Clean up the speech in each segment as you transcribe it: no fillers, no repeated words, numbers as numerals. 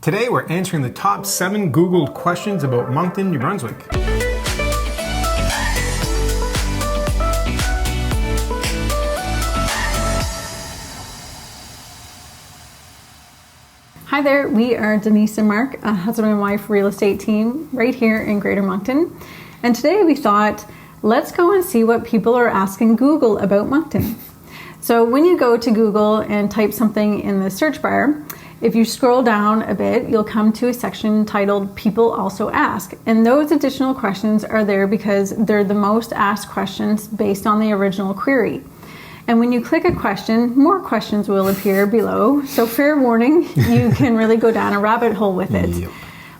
Today we're answering the top 7 Googled questions about Moncton, New Brunswick. Hi there, we are Denise and Marc, a husband and wife real estate team right here in Greater Moncton. And today we thought, let's go and see what people are asking Google about Moncton. So when you go to Google and type something in the search bar, if you scroll down a bit, you'll come to a section titled People Also Ask. And those additional questions are there because they're the most asked questions based on the original query. And when you click a question, more questions will appear below. So fair warning, you can really go down a rabbit hole with it. Yep.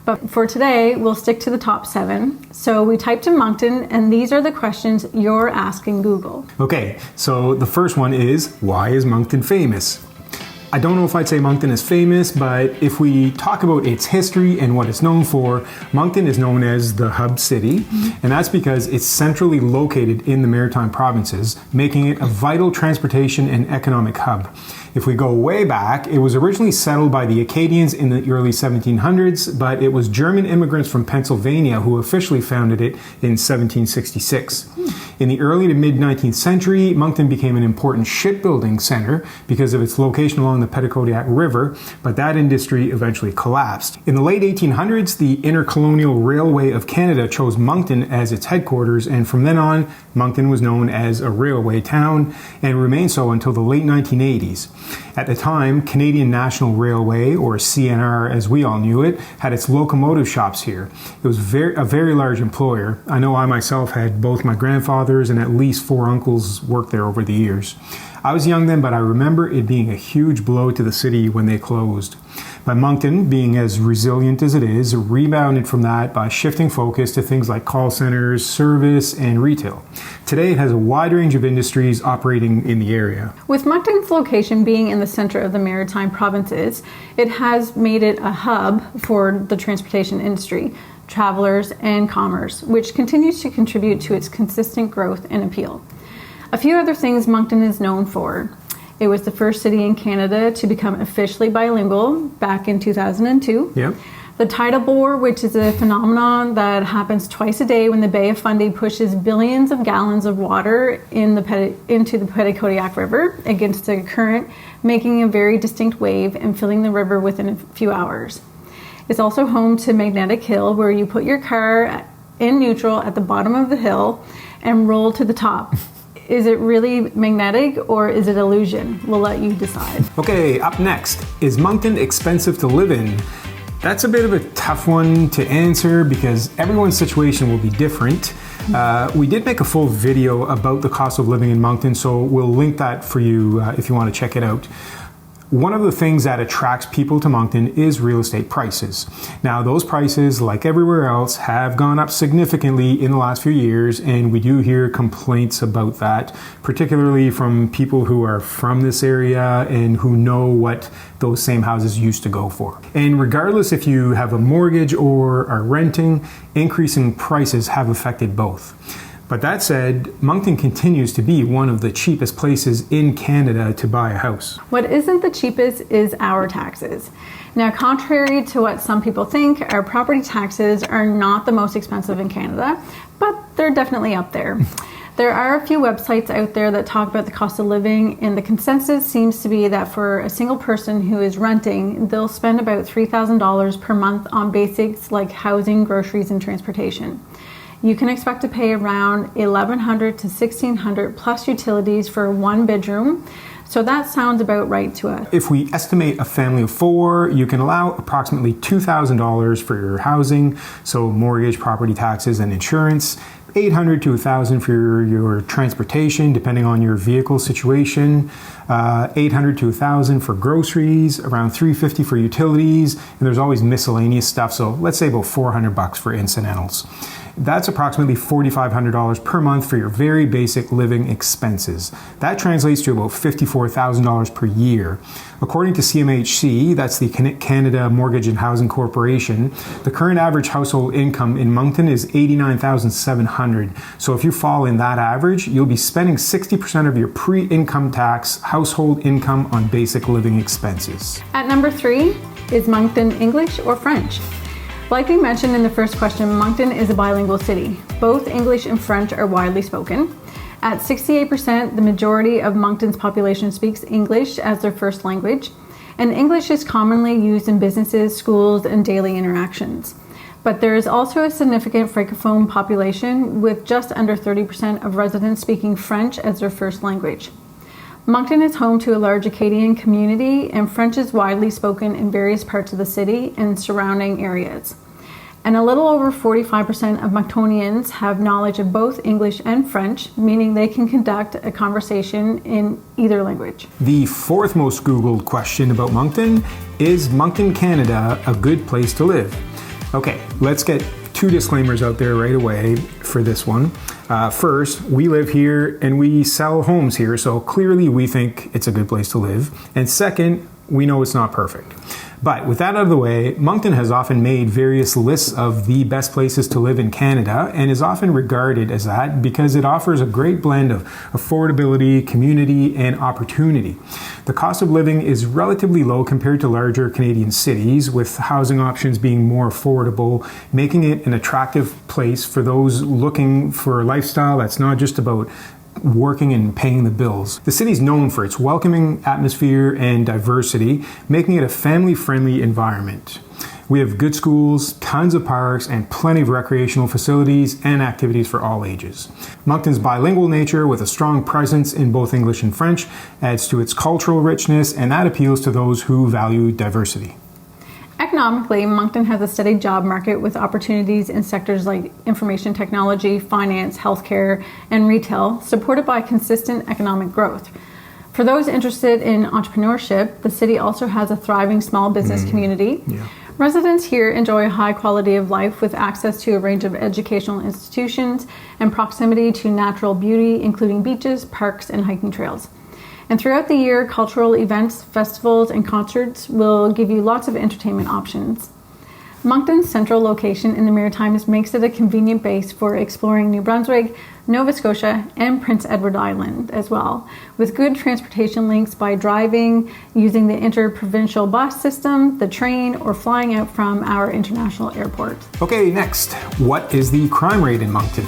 But for today, we'll stick to the top 7. So we typed in Moncton, and these are the questions you're asking Google. Okay, so the first one is, why is Moncton famous? I don't know if I'd say Moncton is famous, but if we talk about its history and what it's known for, Moncton is known as the hub city, and that's because it's centrally located in the maritime provinces, making it a vital transportation and economic hub. If we go way back, it was originally settled by the Acadians in the early 1700s, but it was German immigrants from Pennsylvania who officially founded it in 1766. In the early to mid-19th century, Moncton became an important shipbuilding center because of its location along the Petitcodiac River, but that industry eventually collapsed. In the late 1800s, the Intercolonial Railway of Canada chose Moncton as its headquarters, and from then on, Moncton was known as a railway town and remained so until the late 1980s. At the time, Canadian National Railway, or CNR as we all knew it, had its locomotive shops here. It was a very large employer. I know I myself had both my grandfathers and at least 4 uncles work there over the years. I was young then, but I remember it being a huge blow to the city when they closed. But Moncton, being as resilient as it is, rebounded from that by shifting focus to things like call centers, service, and retail. Today it has a wide range of industries operating in the area. With Moncton's location being in the center of the maritime provinces, it has made it a hub for the transportation industry, travelers, and commerce, which continues to contribute to its consistent growth and appeal. A few other things Moncton is known for. It was the first city in Canada to become officially bilingual back in 2002. Yep. The tidal bore, which is a phenomenon that happens twice a day when the Bay of Fundy pushes billions of gallons of water into the Petitcodiac River against a current, making a very distinct wave and filling the river within a few hours. It's also home to Magnetic Hill, where you put your car in neutral at the bottom of the hill and roll to the top. Is it really magnetic or is it illusion? We'll let you decide. Okay, up next, is Moncton expensive to live in? That's a bit of a tough one to answer because everyone's situation will be different. We did make a full video about the cost of living in Moncton, so we'll link that for you if you want to check it out. One of the things that attracts people to Moncton is real estate prices. Now, those prices, like everywhere else, have gone up significantly in the last few years, and we do hear complaints about that, particularly from people who are from this area and who know what those same houses used to go for. And regardless if you have a mortgage or are renting, increasing prices have affected both. But that said, Moncton continues to be one of the cheapest places in Canada to buy a house. What isn't the cheapest is our taxes. Now, contrary to what some people think, our property taxes are not the most expensive in Canada, but they're definitely up there. There are a few websites out there that talk about the cost of living, and the consensus seems to be that for a single person who is renting, they'll spend about $3,000 per month on basics like housing, groceries, and transportation. You can expect to pay around $1,100 to $1,600 plus utilities for 1 bedroom. So that sounds about right to us. If we estimate a family of 4, you can allow approximately $2,000 for your housing, so mortgage, property taxes, and insurance. $800 to $1,000 for your transportation, depending on your vehicle situation. $800 to $1,000 for groceries, around $350 for utilities, and there's always miscellaneous stuff. So let's say about $400 for incidentals. That's approximately $4,500 per month for your very basic living expenses. That translates to about $54,000 per year. According to CMHC, that's the Canada Mortgage and Housing Corporation, the current average household income in Moncton is $89,700. So if you fall in that average, you'll be spending 60% of your pre-income tax household income on basic living expenses. At number 3, Is Moncton English or French? Like we mentioned in the first question, Moncton is a bilingual city. Both English and French are widely spoken. At 68%, the majority of Moncton's population speaks English as their first language, and English is commonly used in businesses, schools, and daily interactions. But there is also a significant francophone population, with just under 30% of residents speaking French as their first language. Moncton is home to a large Acadian community, and French is widely spoken in various parts of the city and surrounding areas. And a little over 45% of Monctonians have knowledge of both English and French, meaning they can conduct a conversation in either language. The fourth most Googled question about Moncton is Moncton, Canada, a good place to live? Okay, let's get two disclaimers out there right away for this one. First, we live here and we sell homes here, so clearly we think it's a good place to live. And second, we know it's not perfect. But with that out of the way, Moncton has often made various lists of the best places to live in Canada and is often regarded as that because it offers a great blend of affordability, community, and opportunity. The cost of living is relatively low compared to larger Canadian cities, with housing options being more affordable, making it an attractive place for those looking for a lifestyle that's not just about working and paying the bills. The city is known for its welcoming atmosphere and diversity, making it a family-friendly environment. We have good schools, tons of parks, and plenty of recreational facilities and activities for all ages. Moncton's bilingual nature, with a strong presence in both English and French, adds to its cultural richness, and that appeals to those who value diversity. Economically, Moncton has a steady job market with opportunities in sectors like information technology, finance, healthcare, and retail, supported by consistent economic growth. For those interested in entrepreneurship, the city also has a thriving small business community. Yeah. Residents here enjoy a high quality of life with access to a range of educational institutions and proximity to natural beauty, including beaches, parks, and hiking trails. And throughout the year, cultural events, festivals, and concerts will give you lots of entertainment options. Moncton's central location in the Maritimes makes it a convenient base for exploring New Brunswick, Nova Scotia, and Prince Edward Island as well, with good transportation links by driving, using the interprovincial bus system, the train, or flying out from our international airport. Okay, next, what is the crime rate in Moncton?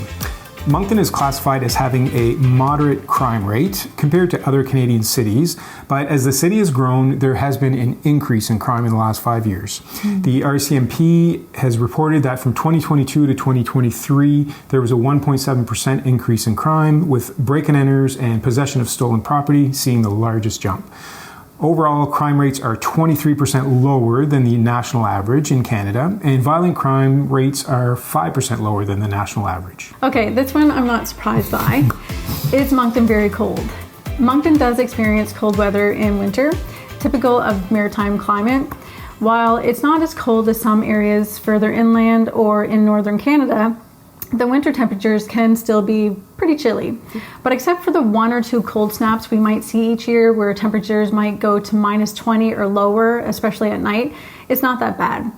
Moncton is classified as having a moderate crime rate compared to other Canadian cities, but as the city has grown, there has been an increase in crime in the last 5 years. The RCMP has reported that from 2022 to 2023, there was a 1.7% increase in crime, with break-and-enters and possession of stolen property seeing the largest jump. Overall, crime rates are 23% lower than the national average in Canada, and violent crime rates are 5% lower than the national average. Okay, this one I'm not surprised by. Is Moncton very cold? Moncton does experience cold weather in winter, typical of maritime climate. While it's not as cold as some areas further inland or in northern Canada, the winter temperatures can still be pretty chilly. But except for the one or two cold snaps we might see each year where temperatures might go to -20 or lower, especially at night, it's not that bad.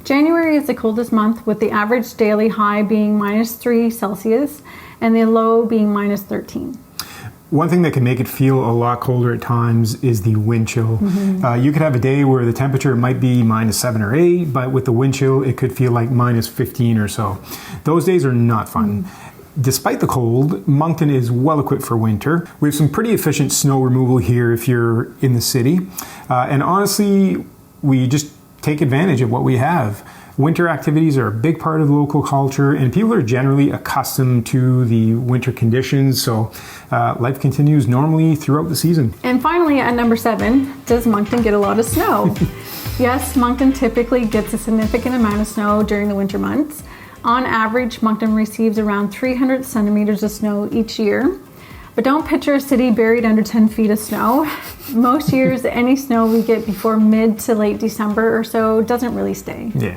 January is the coldest month, with the average daily high being -3 Celsius and the low being -13. One thing that can make it feel a lot colder at times is the wind chill. You could have a day where the temperature might be -7 or 8, but with the wind chill, it could feel like -15 or so. Those days are not fun. Despite the cold, Moncton is well equipped for winter. We have some pretty efficient snow removal here if you're in the city. And honestly, we just take advantage of what we have. Winter activities are a big part of the local culture, and people are generally accustomed to the winter conditions, so life continues normally throughout the season. And finally, at number 7, does Moncton get a lot of snow? Yes, Moncton typically gets a significant amount of snow during the winter months. On average, Moncton receives around 300 centimeters of snow each year. But don't picture a city buried under 10 feet of snow. Most years, any snow we get before mid to late December or so doesn't really stay. Yeah.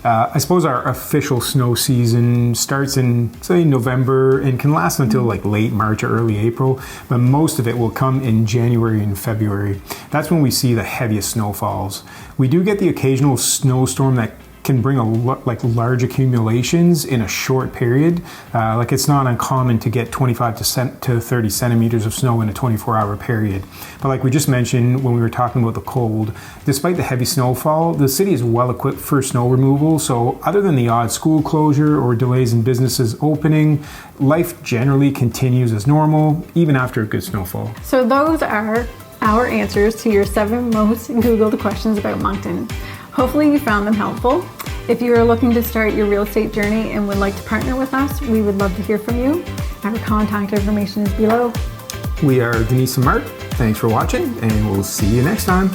I suppose our official snow season starts in, say, November and can last until like late March or early April, but most of it will come in January and February. That's when we see the heaviest snowfalls. We do get the occasional snowstorm that can bring like large accumulations in a short period. Like it's not uncommon to get 25 to 30 centimeters of snow in a 24-hour period. But like we just mentioned when we were talking about the cold, despite the heavy snowfall, the city is well equipped for snow removal. So other than the odd school closure or delays in businesses opening, life generally continues as normal, even after a good snowfall. So those are our answers to your 7 most Googled questions about Moncton. Hopefully you found them helpful. If you are looking to start your real estate journey and would like to partner with us, we would love to hear from you. Our contact information is below. We are Denise and Marc. Thanks for watching, and we'll see you next time.